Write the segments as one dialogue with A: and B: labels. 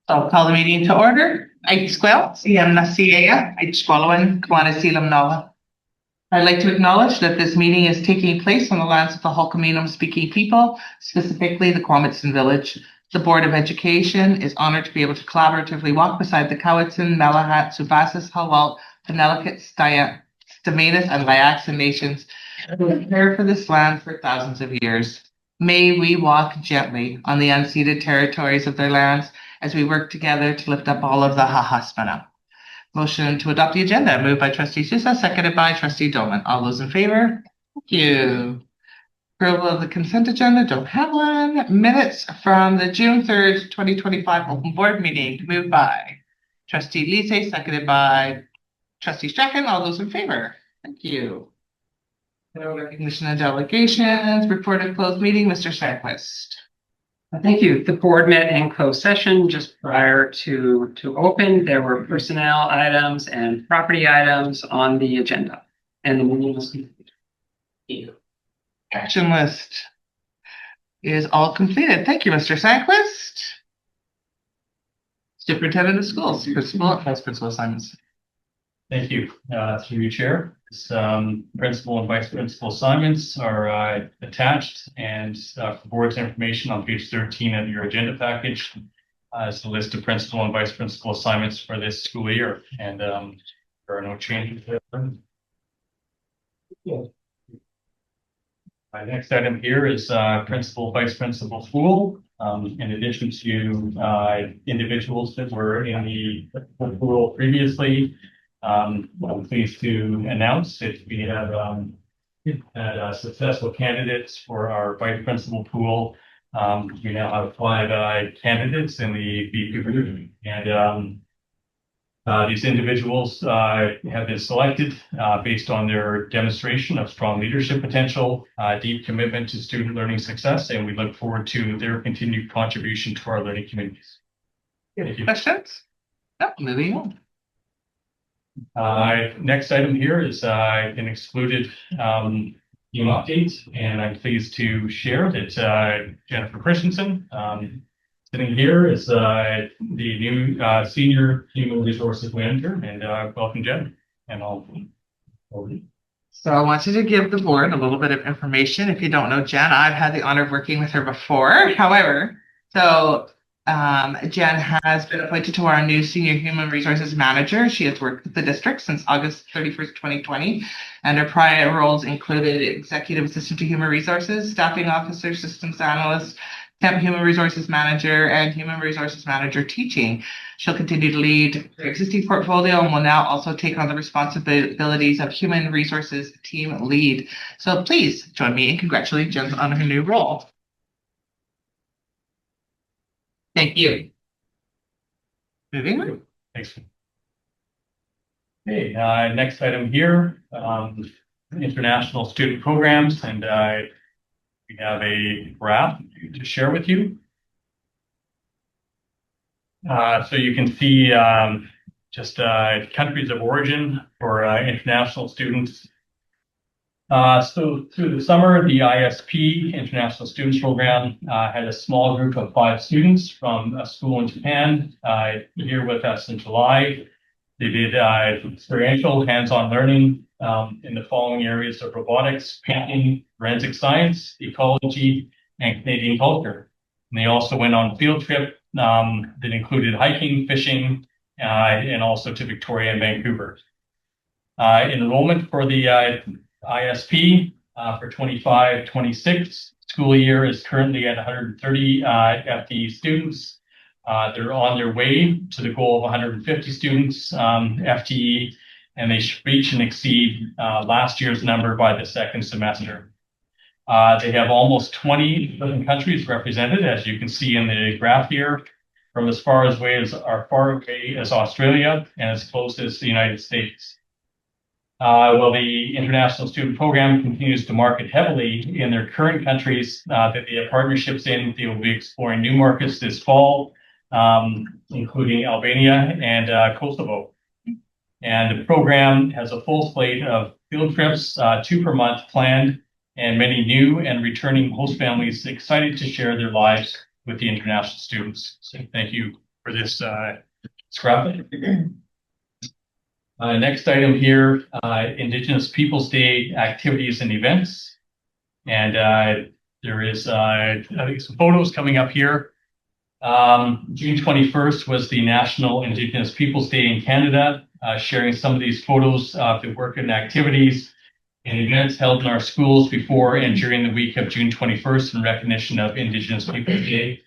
A: I'll call the meeting to order. Siyam Nasiya, Aichkwalawan, Kwanasilam Nala. I'd like to acknowledge that this meeting is taking place on the lands of the Hulkaminum speaking people, specifically the Kwamitsan village. The Board of Education is honored to be able to collaboratively walk beside the Cowichan, Malahat, Subasis, Halal, Penelakut, Stamatis, and Layaxan nations who have cared for this land for thousands of years. May we walk gently on the unceded territories of their lands as we work together to lift up all of the Hahaspana. Motion to adopt the agenda, moved by Trustee Sousa, seconded by Trustee Dolan. All those in favor? Thank you. Approval of the consent agenda, don't have one. Minutes from the June 3rd, 2025 open board meeting, moved by Trustee Lise, seconded by Trustee Strachan. All those in favor? Thank you. No recognition of delegations, report of closed meeting, Mr. Sandquist.
B: Thank you. The board met in closed session just prior to open. There were personnel items and property items on the agenda, and the meeting was completed.
A: Action list is all completed. Thank you, Mr. Sandquist. Superintendent of Schools, Principal and Vice Principal assignments.
C: Thank you. Through you, Chair. Principal and Vice Principal assignments are attached, and for board's information on page 13 of your agenda package is the list of Principal and Vice Principal assignments for this school year, and there are no changes there. My next item here is Principal, Vice Principal pool. In addition to individuals that were in the pool previously, I'm pleased to announce that we have had successful candidates for our vice principal pool. We now have 5 candidates in the VP group, and these individuals have been selected based on their demonstration of strong leadership potential, deep commitment to student learning success, and we look forward to their continued contribution to our learning communities.
A: Any questions? No, moving on.
C: Next item here is an excluded new update, and I'm pleased to share that Jennifer Christensen, sitting here, is the new Senior Human Resources Manager, and welcome, Jen. And
A: So I wanted to give the board a little bit of information. If you don't know Jen, I've had the honor of working with her before. However, Jen has been appointed to our new Senior Human Resources Manager. She has worked with the district since August 31st, 2020, and her prior roles included Executive Assistant to Human Resources, Staffing Officer, Systems Analyst, Temp Human Resources Manager, and Human Resources Manager Teaching. She'll continue to lead her existing portfolio and will now also take on the responsibilities of Human Resources Team Lead. So please join me in congratulating Jen on her new role. Thank you. Moving on.
C: Thanks. Okay, next item here, international student programs, and we have a graph to share with you. So you can see just countries of origin for international students. So through the summer, the ISP, International Students Program, had a small group of 5 students from a school in Japan here with us in July. They did experiential hands-on learning in the following areas of robotics, painting, forensic science, ecology, and Canadian culture. And they also went on a field trip that included hiking, fishing, and also to Victoria and Vancouver. Enrollment for the ISP for 25-26 school year is currently at 130 FTE students. They're on their way to the goal of 150 students FTE, and they should reach and exceed last year's number by the second semester. They have almost 20 different countries represented, as you can see in the graph here, from as far away as Australia and as close as the United States. Well, the International Student Program continues to market heavily in their current countries that they have partnerships in. They will be exploring new markets this fall, including Albania and Kosovo. And the program has a full slate of field trips, 2 per month planned, and many new and returning host families excited to share their lives with the international students. So thank you for this scrap. Next item here, Indigenous Peoples Day activities and events. And there is, I think, some photos coming up here. June 21st was the National Indigenous Peoples Day in Canada, sharing some of these photos of the work and activities and events held in our schools before and during the week of June 21st in recognition of Indigenous Peoples Day.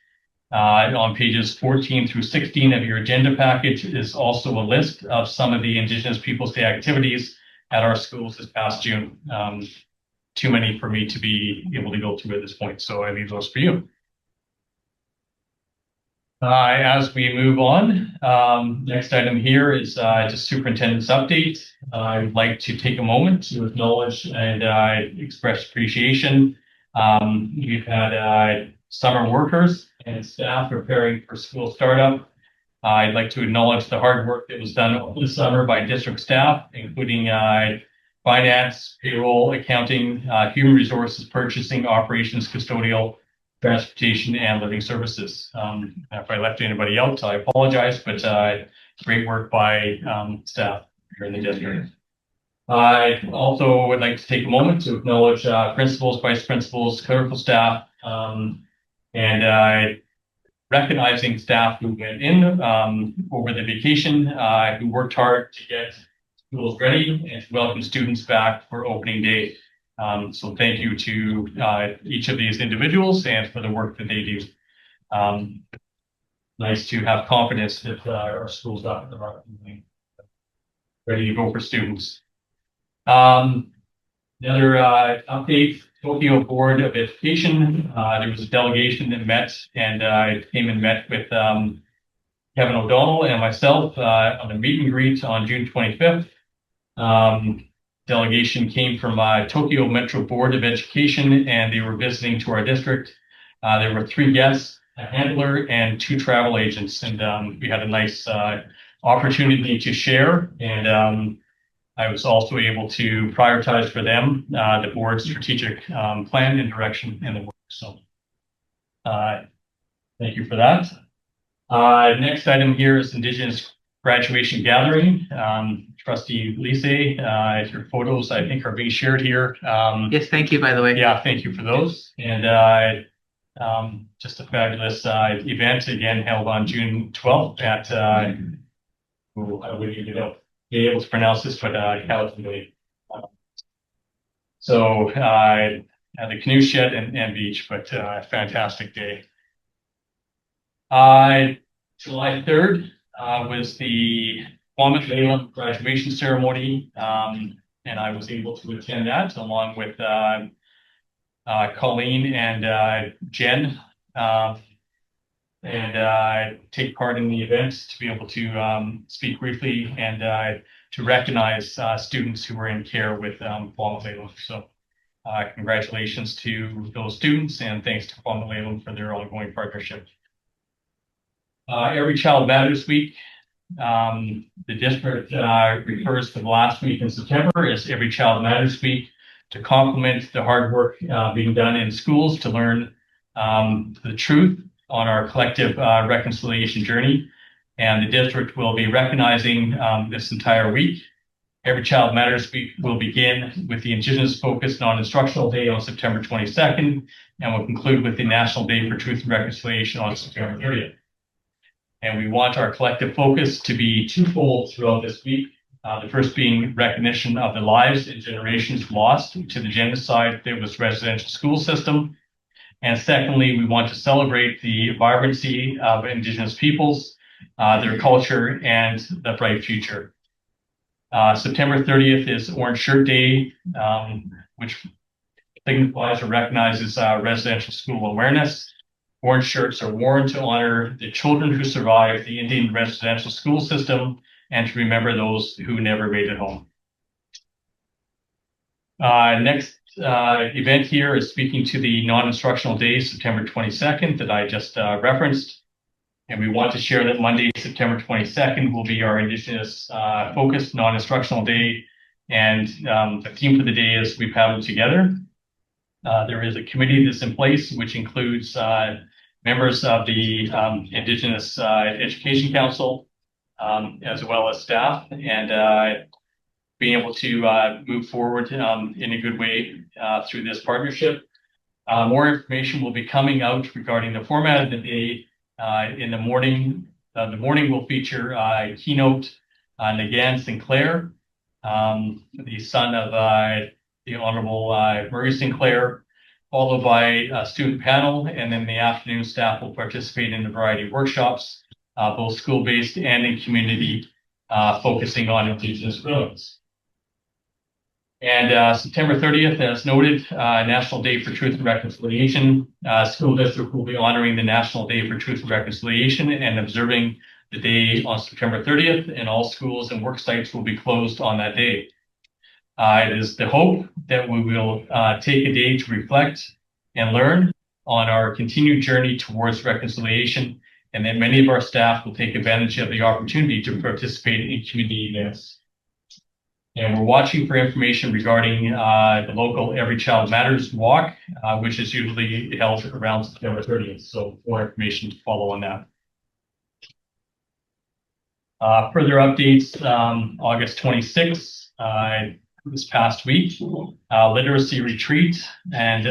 C: On pages 14 through 16 of your agenda package is also a list of some of the Indigenous Peoples Day activities at our schools this past June. Too many for me to be able to go through at this point, so I leave those for you. As we move on, next item here is just superintendent's update. I'd like to take a moment to acknowledge and express appreciation. We've had summer workers and staff preparing for school startup. I'd like to acknowledge the hard work that was done over the summer by district staff, including finance, payroll, accounting, human resources, purchasing, operations, custodial, transportation, and living services. If I left anybody out, I apologize, but great work by staff here in the district. I also would like to take a moment to acknowledge principals, vice principals, clerical staff, and recognizing staff who went in over the vacation, who worked hard to get schools ready and to welcome students back for opening day. So thank you to each of these individuals and for the work that they do. Nice to have confidence that our schools are ready to go for students. Another update, Tokyo Board of Education. There was a delegation that met and came and met with Kevin O'Donnell and myself on a meet and greet on June 25th. Delegation came from Tokyo Metro Board of Education, and they were visiting to our district. There were 3 guests, a handler, and 2 travel agents, and we had a nice opportunity to share. And I was also able to prioritize for them the board's strategic plan and direction in the work. So thank you for that. Next item here is Indigenous graduation gathering. Trustee Lise, your photos, I think, are being shared here.
A: Yes, thank you, by the way.
C: Yeah, thank you for those. And just a fabulous event, again, held on June 12th at, I wouldn't even be able to pronounce this, but California. So at the canoe shed and beach, but fantastic day. July 3rd was the Kwame graduation ceremony, and I was able to attend that along with Colleen and Jen, and take part in the event to be able to speak briefly and to recognize students who were in care with Kwame. So congratulations to those students, and thanks to Kwame for their ongoing partnership. Every Child Matters Week. The district refers to the last week in September as Every Child Matters Week to complement the hard work being done in schools to learn the truth on our collective reconciliation journey. And the district will be recognizing this entire week. Every Child Matters Week will begin with the Indigenous Focused Non-Instructional Day on September 22nd, and will conclude with the National Day for Truth and Reconciliation on September 30th. And we want our collective focus to be twofold throughout this week. The first being recognition of the lives and generations lost to the genocide that was residential school system. And secondly, we want to celebrate the vibrancy of Indigenous peoples, their culture, and the bright future. September 30th is Orange Shirt Day, which signifies or recognizes residential school awareness. Orange shirts are worn to honor the children who survived the Indian residential school system and to remember those who never made it home. Next event here is speaking to the non-instructional day, September 22nd, that I just referenced. And we want to share that Monday, September 22nd will be our Indigenous focused non-instructional day. And the theme for the day is We Paddle Together. There is a committee that's in place, which includes members of the Indigenous Education Council, as well as staff, and being able to move forward in a good way through this partnership. More information will be coming out regarding the format of the day in the morning. The morning will feature keynote Nagan Sinclair, the son of the Honorable Murray Sinclair, followed by a student panel, and then the afternoon staff will participate in a variety of workshops, both school-based and in community, focusing on Indigenous brilliance. And September 30th, as noted, National Day for Truth and Reconciliation. School district will be honoring the National Day for Truth and Reconciliation and observing the day on September 30th, and all schools and work sites will be closed on that day. It is the hope that we will take a day to reflect and learn on our continued journey towards reconciliation, and that many of our staff will take advantage of the opportunity to participate in community events. And we're watching for information regarding the local Every Child Matters walk, which is usually held around September 30th. So more information to follow on that. Further updates, August 26th, this past week, literacy retreat, and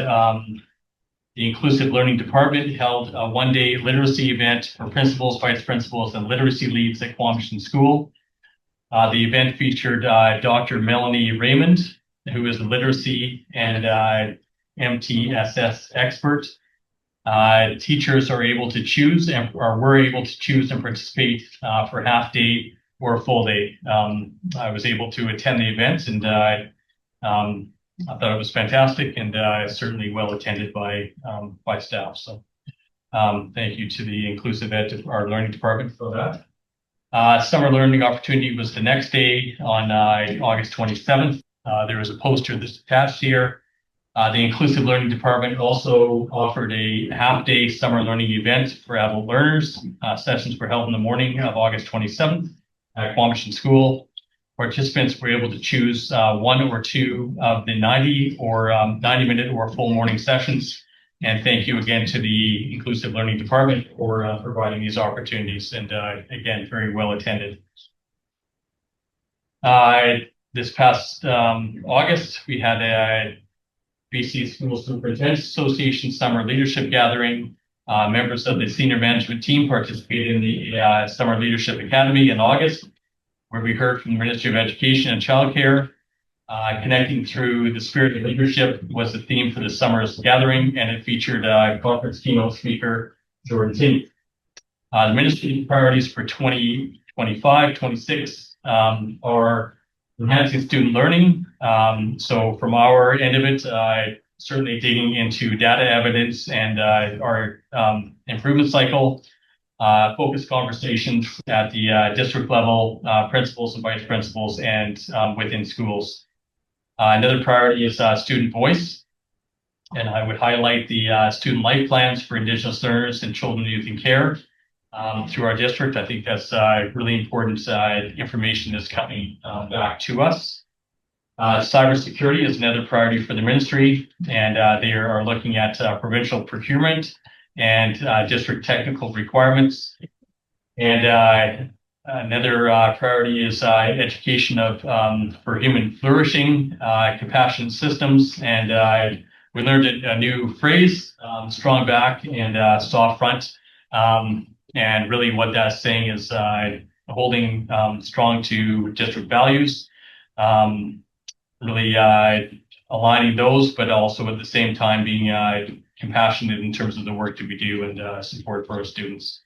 C: the Inclusive Learning Department held a one-day literacy event for principals, vice principals, and literacy leads at Quambishan School. The event featured Dr. Melanie Raymond, who is a literacy and MTSS expert. Teachers are able to choose and were able to choose and participate for a half day or a full day. I was able to attend the event, and I thought it was fantastic and certainly well attended by staff. So thank you to the Inclusive Ed, our learning department, for that. Summer learning opportunity was the next day on August 27th. There was a poster that's attached here. The Inclusive Learning Department also offered a half-day summer learning event for adult learners. Sessions were held in the morning of August 27th at Quambishan School. Participants were able to choose one or two of the 90-minute or full morning sessions. And thank you again to the Inclusive Learning Department for providing these opportunities, and again, very well attended. This past August, we had a BC School Superintendents Association Summer Leadership Gathering. Members of the senior management team participated in the Summer Leadership Academy in August, where we heard from the Ministry of Education and Childcare. Connecting through the spirit of leadership was the theme for the summer's gathering, and it featured conference keynote speaker Jordan Tinney. The ministry priorities for 2025-26 are enhancing student learning. So from our end of it, certainly digging into data evidence and our improvement cycle, focused conversations at the district level, principals and vice principals, and within schools. Another priority is student voice, and I would highlight the student life plans for Indigenous learners and children, youth, and care through our district. I think that's really important information that's coming back to us. Cybersecurity is another priority for the ministry, and they are looking at provincial procurement and district technical requirements. And another priority is education for human flourishing, compassionate systems, and we learned a new phrase, strong back and soft front. And really what that's saying is holding strong to district values, really aligning those, but also at the same time being compassionate in terms of the work that we do and support for our students.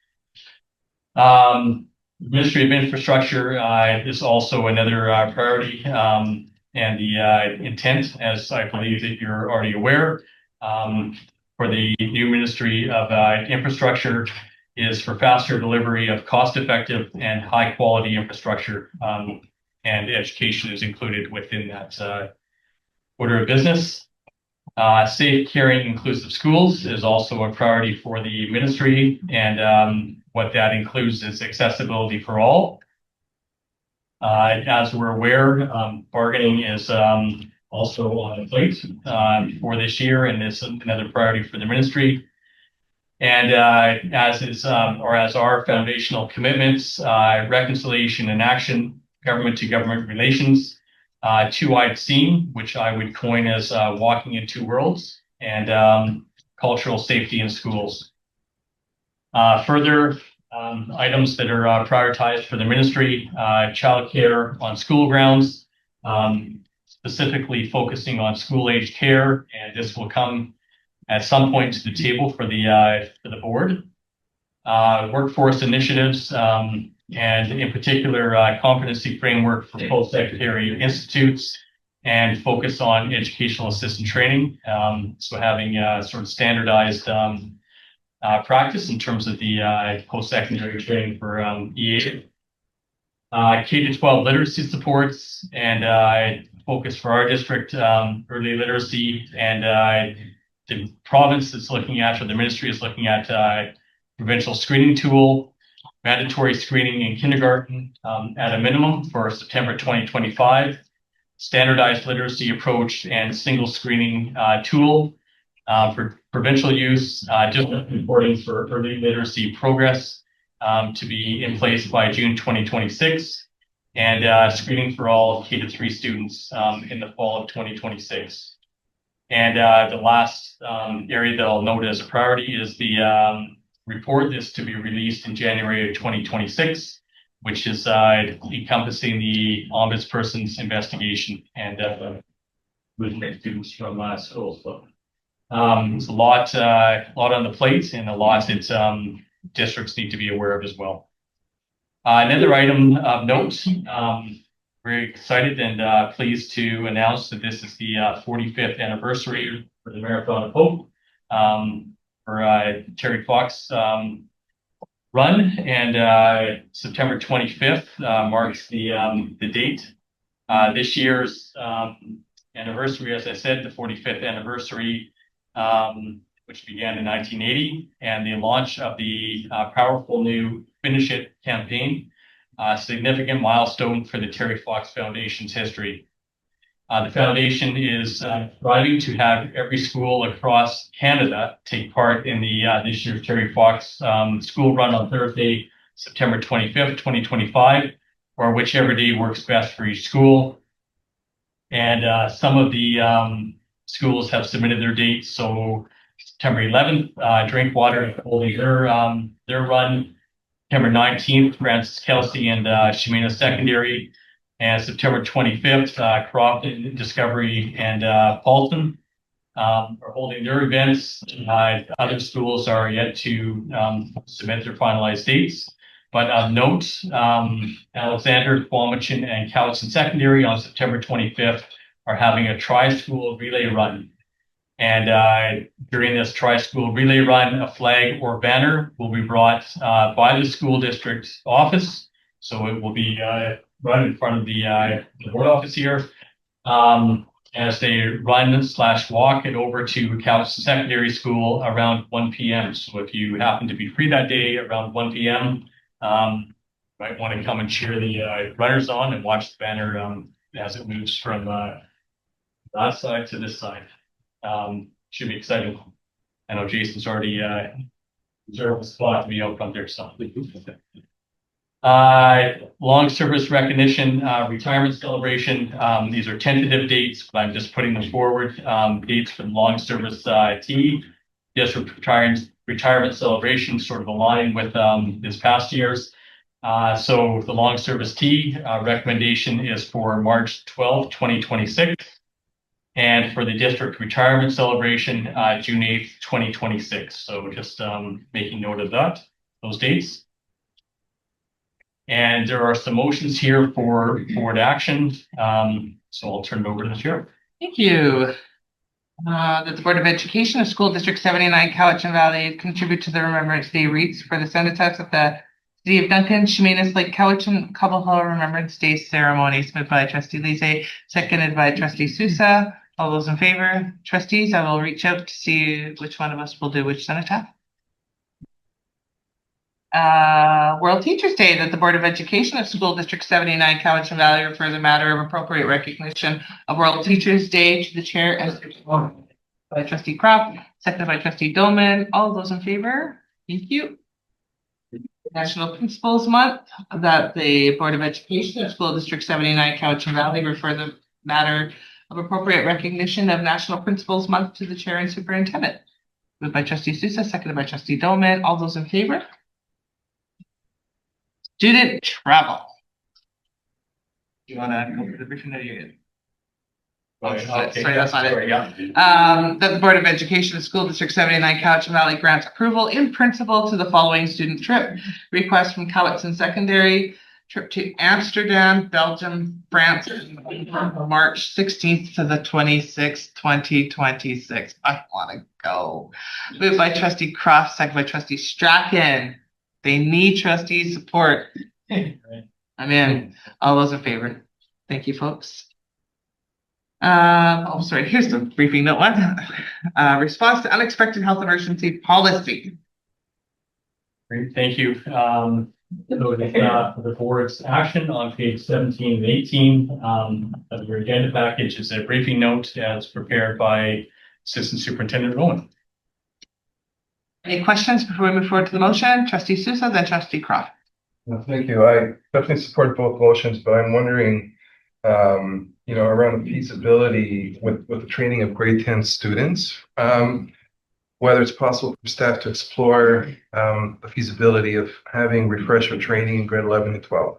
C: Ministry of Infrastructure is also another priority, and the intent, as I believe that you're already aware, for the new Ministry of Infrastructure is for faster delivery of cost-effective and high-quality infrastructure, and education is included within that order of business. Safe, caring, inclusive schools is also a priority for the ministry, and what that includes is accessibility for all. As we're aware, bargaining is also on the plate for this year, and is another priority for the ministry. And as our foundational commitments, reconciliation and action, government to government relations, two-eyed seeing, which I would coin as walking in two worlds, and cultural safety in schools. Further items that are prioritized for the ministry, childcare on school grounds, specifically focusing on school-age care, and this will come at some point to the table for the board. Workforce initiatives, and in particular, competency framework for post-secondary institutes, and focus on educational assistant training. So having sort of standardized practice in terms of the post-secondary training for EA. K-12 literacy supports, and focus for our district, early literacy, and the province is looking at, or the ministry is looking at, provincial screening tool, mandatory screening in kindergarten at a minimum for September 2025, standardized literacy approach and single screening tool for provincial use, just reporting for early literacy progress to be in place by June 2026, and screening for all K-3 students in the fall of 2026. And the last area that I'll note as a priority is the report is to be released in January of 2026, which is encompassing the ombudsperson's investigation and movement students from schools. So it's a lot on the plate, and a lot that districts need to be aware of as well. Another item of note. Very excited and pleased to announce that this is the 45th anniversary for the Marathon of Hope for Terry Fox run, and September 25th marks the date. This year's anniversary, as I said, the 45th anniversary, which began in 1980, and the launch of the powerful new Finish It campaign. A significant milestone for the Terry Fox Foundation's history. The foundation is striving to have every school across Canada take part in the this year's Terry Fox school run on Thursday, September 25th, 2025, or whichever day works best for each school. And some of the schools have submitted their dates. So September 11th, Drinkwater holding their run. September 19th, Francis Kelsey and Shemina Secondary, and September 25th, Crofton, Discovery, and Paulton are holding their events. Other schools are yet to submit their finalized dates. But of note, Alexander, Quamachin, and Cowichan Secondary on September 25th are having a tri-school relay run. And during this tri-school relay run, a flag or banner will be brought by the school district office. So it will be run in front of the board office here as they run/walk it over to Cowichan Secondary School around 1 p.m. So if you happen to be free that day around 1 p.m., might want to come and cheer the runners on and watch the banner as it moves from that side to this side. Should be exciting. I know Jason's already reserved a spot to be out front there. So long service recognition, retirement celebration. These are tentative dates, but I'm just putting them forward. Dates for the long service T. District retirement celebration sort of aligning with this past year's. So the long service T recommendation is for March 12, 2026. And for the district retirement celebration, June 8th, 2026. So just making note of that, those dates. And there are some motions here for board action. So I'll turn it over to the chair.
A: Thank you. That the Board of Education of School District 79, Cowichan Valley, contribute to the Remembrance Day wreaths for the Cenotaphs at the City of Duncan, Chemainus Lake, Cowichan, Cobble Hill Remembrance Day ceremonies, moved by Trustee Lise, seconded by Trustee Sousa. All those in favor? Trustees, I will reach out to see which one of us will do which cenotaph. World Teachers Day, that the Board of Education of School District 79, Cowichan Valley, refer the matter of appropriate recognition of World Teachers Day to the chair as by trustee Croft, seconded by trustee Dolman. All those in favor? Thank you. National Principals Month, that the Board of Education of School District 79 Cowichan Valley refer the matter of appropriate recognition of National Principals Month to the chair and superintendent. Moved by trustee Sousa, seconded by trustee Dolman. All those in favor? Student travel. Do you want to go for the briefing? No, you're good.
C: Okay,
A: Sorry, that's not it.
C: sorry, yeah.
A: That the Board of Education of School District 79 Cowichan Valley grants approval in principle to the following student trip. Request from Cowichan Secondary, trip to Amsterdam, Belgium, France, from March 16th to the 26th, 2026. I want to go. Moved by trustee Croft, second by trustee Strachan. They need trustee support. I'm in. All those in favor? Thank you, folks. Oh, sorry, here's the briefing note one. Response to unexpected health emergency policy.
C: Great, thank you. So the board's action on page 17 and 18 of your agenda package is a briefing note as prepared by Assistant Superintendent Rowan.
A: Any questions before we move forward to the motion? Trustee Sousa, then trustee Croft.
D: Thank you. I definitely support both motions, but I'm wondering, around the feasibility with the training of grade 10 students, whether it's possible for staff to explore the feasibility of having refresher training in grade 11 and 12,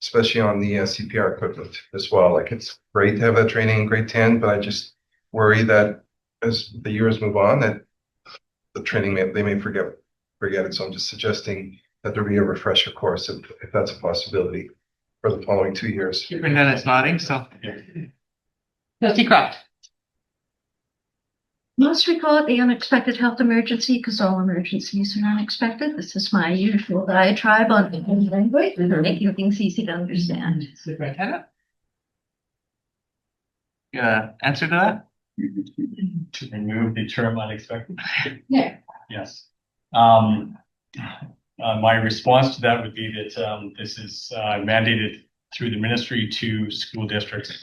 D: especially on the CPR equipment as well. Like, it's great to have that training in grade 10, but I just worry that as the years move on, that the training they may forget it. So I'm just suggesting that there be a refresher course if that's a possibility for the following 2 years.
A: Superintendent's nodding, so. Trustee Croft.
E: Must we call it the unexpected health emergency because all emergencies are unexpected? This is my usual diatribe on language, making things easy to understand.
A: Superintendent? Yeah, answer to that?
C: To remove the term unexpected?
E: Yeah.
C: Yes. My response to that would be that this is mandated through the ministry to school districts.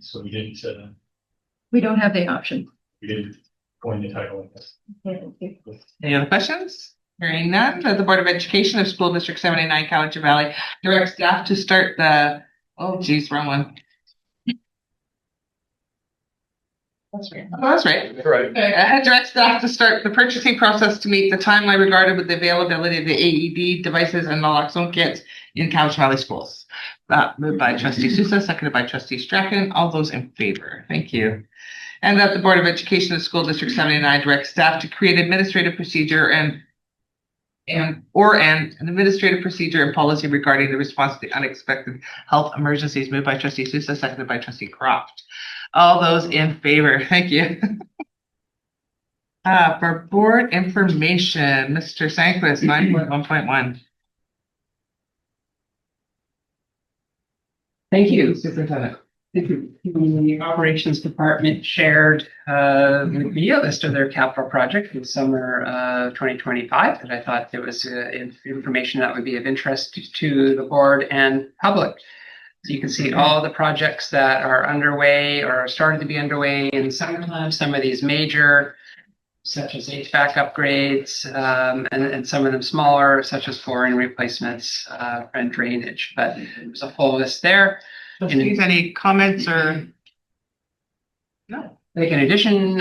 C: So
E: We don't have the option.
C: we didn't coin the title like this.
A: Any other questions? Hearing none, that the Board of Education of School District 79 Cowichan Valley direct staff to start the, wrong one. That's right. Oh, that's right.
D: Right.
A: Direct staff to start the purchasing process to meet the timeline regarded with the availability of the AED devices and naloxone kits in Cowichan Valley schools. Moved by trustee Sousa, seconded by trustee Strachan. All those in favor? Thank you. And that the Board of Education of School District 79 direct staff to create administrative procedure and an administrative procedure and policy regarding the response to the unexpected health emergencies. Moved by trustee Sousa, seconded by trustee Croft. All those in favor? Thank you. For board information, Mr. Sanquist, 9.1.1.
B: Thank you.
A: Superintendent.
B: The operations department shared with me a list of their capital projects for the summer 2025, and I thought there was information that would be of interest to the board and public. So you can see all the projects that are underway or started to be underway in the summertime. Some of these major, such as HVAC upgrades, and some of them smaller, such as flooring replacements and drainage. But there's a full list there.
A: Any comments or? No.
B: Like, in addition,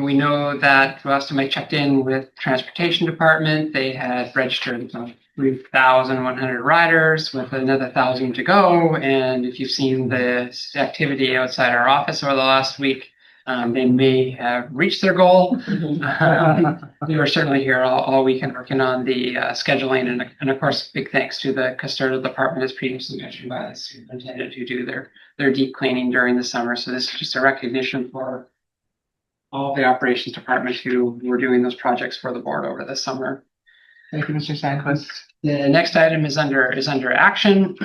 B: we know that last time I checked in with Transportation Department, they had registered 3,100 riders with another 1,000 to go. And if you've seen the activity outside our office over the last week, they may have reached their goal. We were certainly here all weekend working on the scheduling, and of course, big thanks to the custodial department, as previously mentioned by the superintendent, who do their deep cleaning during the summer. So this is just a recognition for all the operations departments who were doing those projects for the board over the summer.
A: Thank you, Mr. Sanquist.
B: The next item is under action.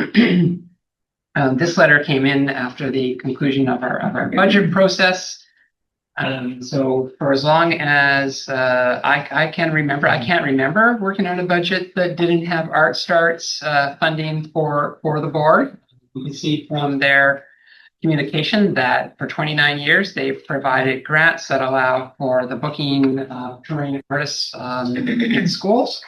B: This letter came in after the conclusion of our budget process. So for as long as I can remember, I can't remember working on a budget that didn't have Art Starts funding for the board. You can see from their communication that for 29 years, they've provided grants that allow for the booking of touring artists in schools.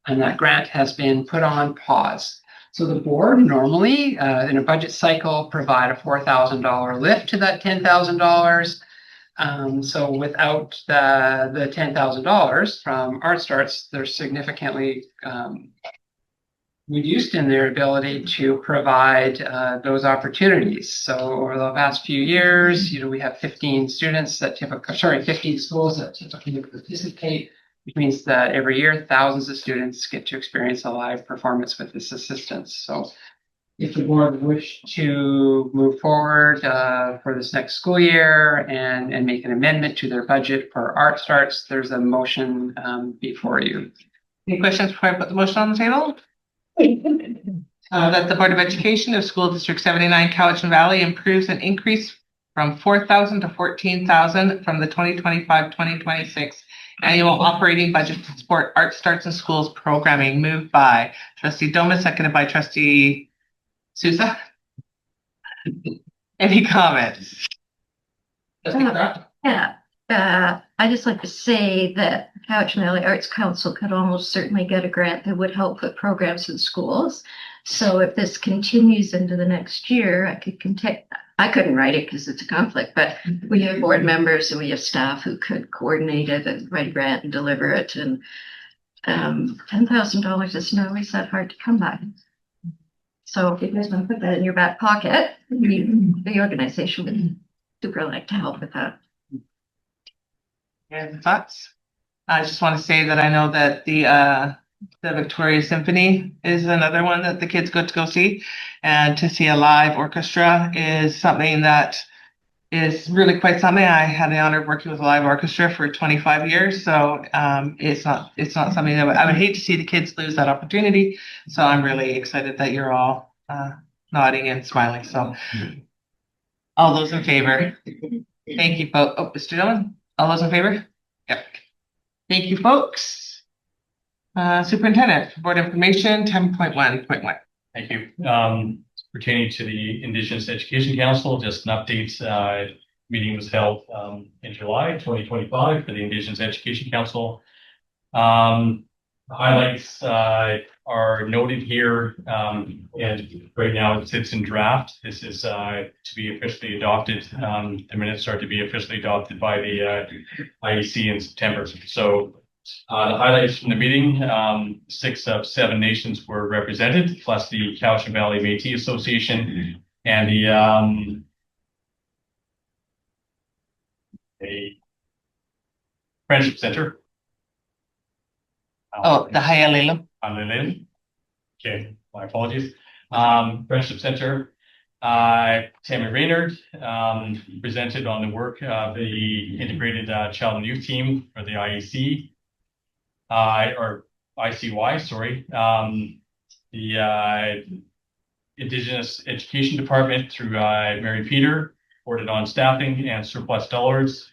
B: And that grant has been put on pause. So the board normally, in a budget cycle, provide a $4,000 lift to that $10,000. So without the $10,000 from ArtStarts, they're significantly reduced in their ability to provide those opportunities. So over the past few years, we have 15 schools that typically participate, which means that every year thousands of students get to experience a live performance with this assistance. So if the board wish to move forward for this next school year and make an amendment to their budget for ArtStarts, there's a motion before you.
A: Any questions before I put the motion on the table? That the Board of Education of School District 79 Cowichan Valley improves an increase from 4,000 to 14,000 from the 2025-2026 annual operating budget to support ArtStarts in Schools programming. Moved by Trustee Doma, seconded by Trustee Sousa. Any comments?
E: Yeah, I just like to say that Cowichan Valley Arts Council could almost certainly get a grant that would help put programs in schools. So if this continues into the next year, I couldn't write it because it's a conflict, but we have board members and we have staff who could coordinate it and write a grant and deliver it. And $10,000 is not always that hard to come by. So if you guys want to put that in your back pocket, the organization would super like to help with that.
A: Any thoughts? I just want to say that I know that the Victoria Symphony is another one that the kids got to go see, and to see a live orchestra is something that is really quite something. I had the honor of working with a live orchestra for 25 years, so it's not something that I would hate to see the kids lose that opportunity. So I'm really excited that you're all nodding and smiling. So all those in favor? Thank you, folks. Oh, Mr. Dillon, all those in favor? Yep. Thank you, folks. Superintendent, board information 10.1.1.
C: Thank you. Pertaining to the Indigenous Education Council, just an update. Meeting was held in July 2025 for the Indigenous Education Council. The highlights are noted here, and right now it sits in draft. This is to be officially adopted. The minutes are to be officially adopted by the IEC in September. So the highlights from the meeting, 6 of 7 nations were represented, plus the Cowichan Valley Métis Association and the Friendship Center.
A: Oh, the Hialeah.
C: Okay, my apologies. Friendship Center. Tammy Raynard presented on the work of the Integrated Child and Youth Team for the IEC. Or ICY, sorry. The Indigenous Education Department through Mary Peter reported on staffing and surplus dollars.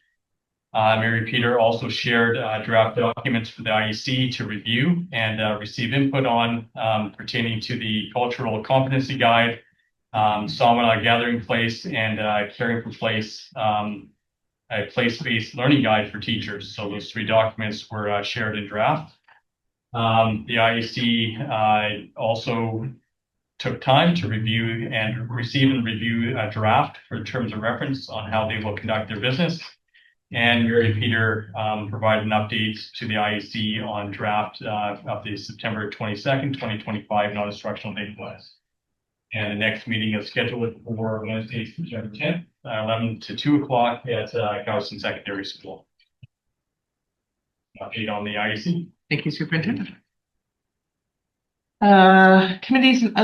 C: Mary Peter also shared draft documents for the IEC to review and receive input on pertaining to the Cultural Competency Guide, Samana Gathering Place, and Caring for Place, a place-based learning guide for teachers. So those 3 documents were shared in draft. The IEC also took time to review and receive and review a draft for terms of reference on how they will conduct their business. And Mary Peter provided an update to the IEC on draft of the September 22nd, 2025 non-instructional date class. And the next meeting is scheduled for Wednesday, September 10th, 11 to 2 o'clock at Cowichan Secondary School. Update on the IEC.
A: Thank you, Superintendent. Committees and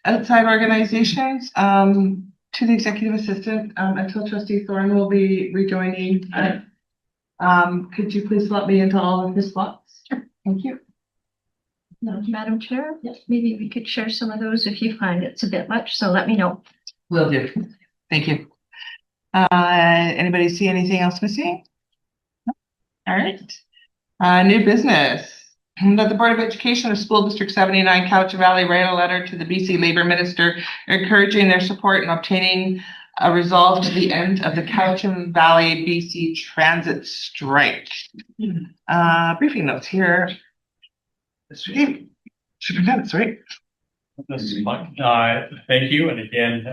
A: outside organizations, to the Executive Assistant, until Trustee Thorne will be rejoining. Could you please let me into all of his slots? Sure. Thank you.
E: Madam Chair, maybe we could share some of those if you find it's a bit much, so let me know.
A: Will do. Thank you. Anybody see anything else missing? No? All right. New business. That the Board of Education of School District 79 Cowichan Valley write a letter to the BC Labour Minister encouraging their support in obtaining A resolve to the end of the Cowichan Valley BC transit strike. Briefing notes here. Mr. Davey, superintendent's right.
C: This is Mike. Thank you. And again,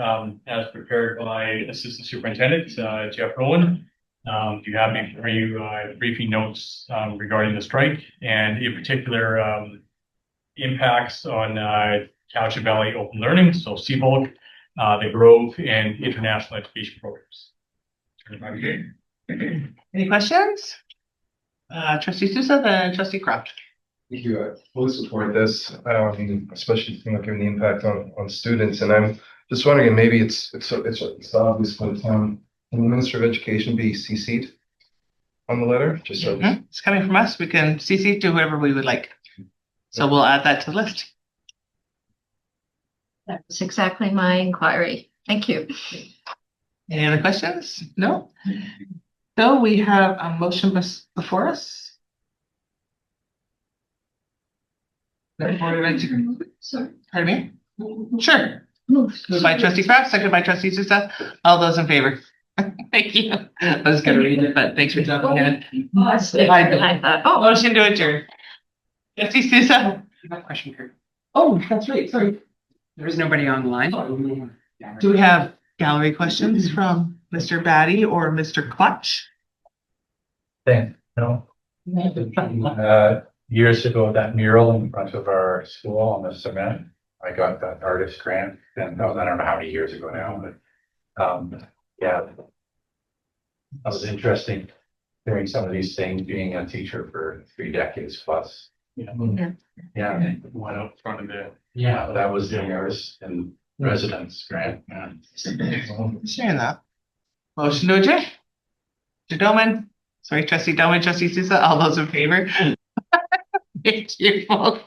C: as prepared by Assistant Superintendent Jeff Rowland, you have for you briefing notes regarding the strike and in particular impacts on Cowichan Valley Open Learning, so CVOLC, the Grove, and international education programs. Turn it back to you.
A: Any questions? Trustee Sousa, then Trustee Croft.
D: Thank you. I fully support this, especially given the impact on students. And I'm just wondering, and maybe it's obvious, but can the Minister of Education be CC'd on the letter? Just so
A: It's coming from us. We can CC to whoever we would like. So we'll add that to the list.
E: That's exactly my inquiry. Thank you.
A: Any other questions? No? So we have a motion before us.
E: Sorry.
A: Pardon me? Sure. Moved by Trustee Kraft, seconded by Trustee Sousa. All those in favor? Thank you. I was gonna read it, but thanks for jumping in.
E: I thought, oh,
A: Motion to adjourn. Trustee Sousa?
B: I have a question here.
A: Oh, that's right. Sorry.
B: There's nobody online.
A: Do we have gallery questions from Mr. Batty or Mr. Clutch?
F: No. Years ago, that mural in front of our school on the cement, I got that artist grant, and I don't know how many years ago now, but yeah. That was interesting, hearing some of these things, being a teacher for 3 decades plus.
E: Yeah.
F: Yeah,
C: One up front of the.
F: yeah, that was the artist and residence grant, yeah.
A: Sharing that. Motion to adjourn. Mr. Doman, sorry, Trustee Doman, Trustee Sousa, all those in favor? Thank you, folks.